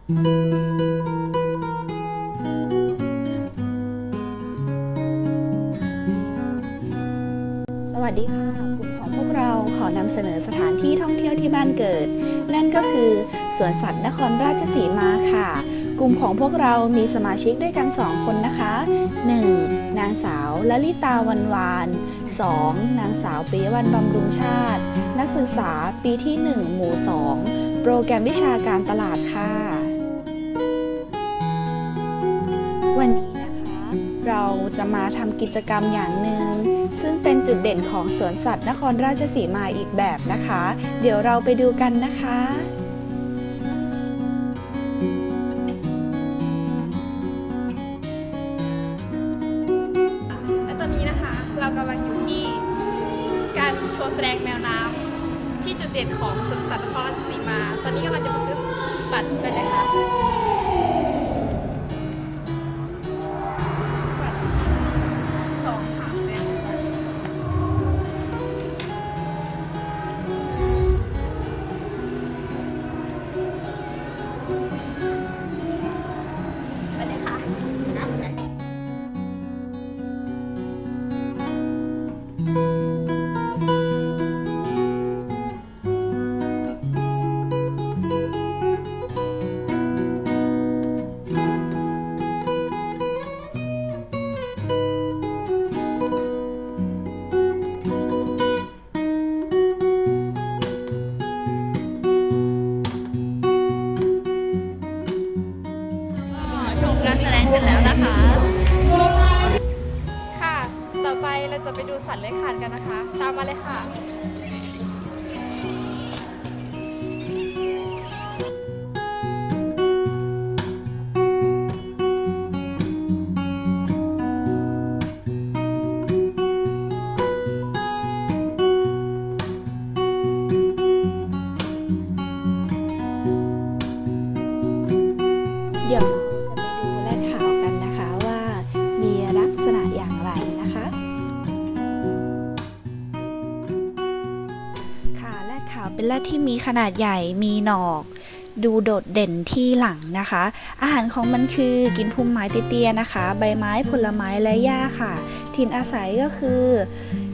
สวัสดีค่ะกลุ่มของพวกเราขอนำเสนอสถานที่ท่องเที่ยวที่บ้านเกิดนั่นก็คือสวนสัตว์นครราชสีมาค่ะกลุ่มของพวกเรามีสมาชิกด้วยกัน2คนนะคะ 1. นางสาวลลิตาวันวาน 2. นางสาวปิยวรรณบำรุงชาตินักศึกษาปีที่1หมู่2โปรแกรมวิชาการตลาดค่ะวันนี้นะคะเราจะมาทำกิจกรรมอย่างหนึ่งซึ่งเป็นจุดเด่นของสวนสัตว์นครราชสีมาอีกแบบนะคะเดี๋ยวเราไปดูกันนะคะและตอนนี้นะคะเรากำลังอยู่ที่การโชว์แสดงแมวน้ำที่จุดเด่นของสวนสัตว์นครราชสีมาตอนนี้กำลังจะไปซื้อบัตรกันนะคะการแสดงเสร็จแล้วนะคะค่ะต่อไปเราจะไปดูสัตว์เลื้อยคลานกันนะคะตามมาเลยค่ะเดี๋ยวเราจะไปดูและข่าวกันนะคะว่ามีลักษณะอย่างไรนะคะค่ะแรดขาวเป็นแรดที่มีขนาดใหญ่มีหนอกดูโดดเด่นที่หลังนะคะอาหารของมันคือกินพุ่มไม้เตี้ยๆนะคะใบไม้ผลไม้และหญ้าค่ะถิ่นอาศัยก็คือ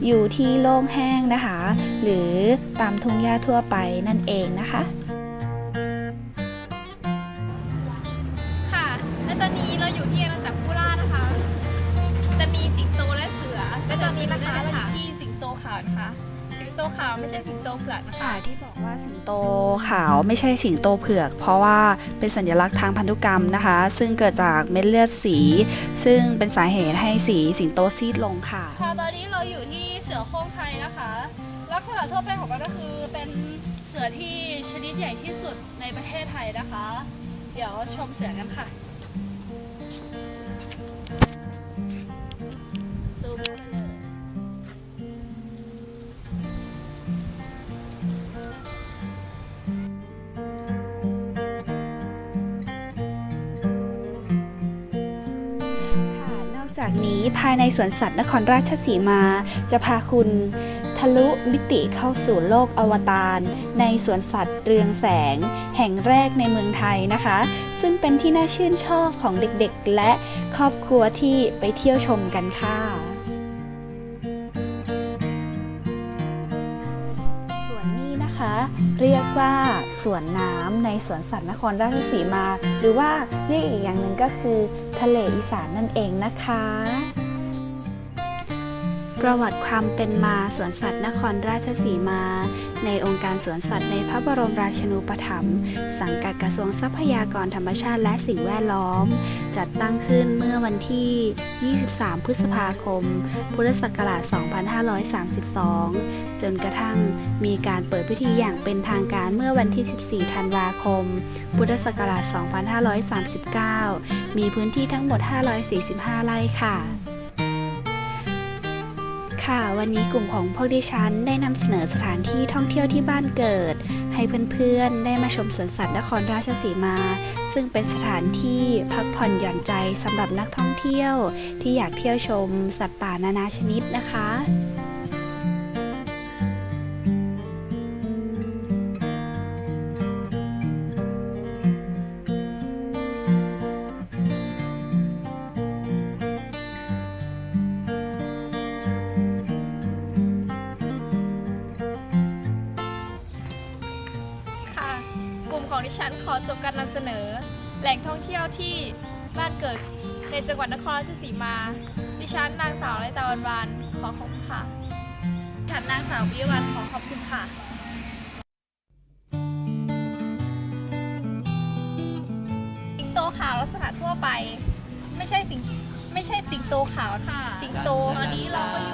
อยู่ที่โล่งแห้งนะคะหรือตามทุ่งหญ้าทั่วไปนั่นเองนะคะและตอนนี้เราอยู่ที่อาณาจักรพุราชนะคะ จะมีสิงโตและเสือและตอนนี้นะคะเราอยู่ที่สิงโตขาวนะคะสิงโตขาวไม่ใช่สิงโตเผือกนะคะที่บอกว่าสิงโตขาวไม่ใช่สิงโตเผือกเพราะว่าเป็นสัญลักษณ์ทางพันธุกรรมนะคะซึ่งเกิดจากเม็ดเลือดสีซึ่งเป็นสาเหตุให้สีสิงโตซีดลงค่ะตอนนี้เราอยู่ที่เสือโคร่งไทยนะคะลักษณะทั่วไปของมันก็คือเป็นเสือที่ชนิดใหญ่ที่สุดในประเทศไทยนะคะเดี๋ยวชมเสือกันค่ะซูมเลยจากนี้ภายในสวนสัตว์นครราชสีมาจะพาคุณทะลุมิติเข้าสู่โลกอวตารในสวนสัตว์เรืองแสงแห่งแรกในเมืองไทยนะคะซึ่งเป็นที่น่าชื่นชอบของเด็กๆและครอบครัวที่ไปเที่ยวชมกันค่ะส่วนนี้นะคะเรียกว่าสวนน้ำในสวนสัตว์นครราชสีมาหรือว่าเรียกอีกอย่างหนึ่งก็คือทะเลอีสานนั่นเองนะคะประวัติความเป็นมาสวนสัตว์นครราชสีมาในองค์การสวนสัตว์ในพระบรมราชูปถัมภ์สังกัดกระทรวงทรัพยากรธรรมชาติและสิ่งแวดล้อมจัดตั้งขึ้นเมื่อวันที่ 23 พฤษภาคม พุทธศักราช 2532 จนกระทั่งมีการเปิดพิธีอย่างเป็นทางการเมื่อวันที่ 14 ธันวาคม พุทธศักราช 2539 มีพื้นที่ทั้งหมด 545 ไร่ค่ะวันนี้กลุ่มของพวกดิฉันได้นำเสนอสถานที่ท่องเที่ยวที่บ้านเกิดให้เพื่อนๆได้มาชมสวนสัตว์นครราชสีมาซึ่งเป็นสถานที่พักผ่อนหย่อนใจสำหรับนักท่องเที่ยวที่อยากเที่ยวชมสัตว์ป่านานาชนิดนะคะ ของดิฉันขอจบการนำเสนอ แหล่งท่องเที่ยวที่บ้านเกิดในจังหวัดนครราชสีมา ดิฉันนางสาวไรตาวันวานขอขอบคุณค่ะ ฉันนางสาวปิยวันขอขอบคุณค่ะ สิงโตขาวลักษณะทั่วไป ไม่ใช่สิงโตขาว ค่ะ สิงโต ตอนนี้เราก็อยู่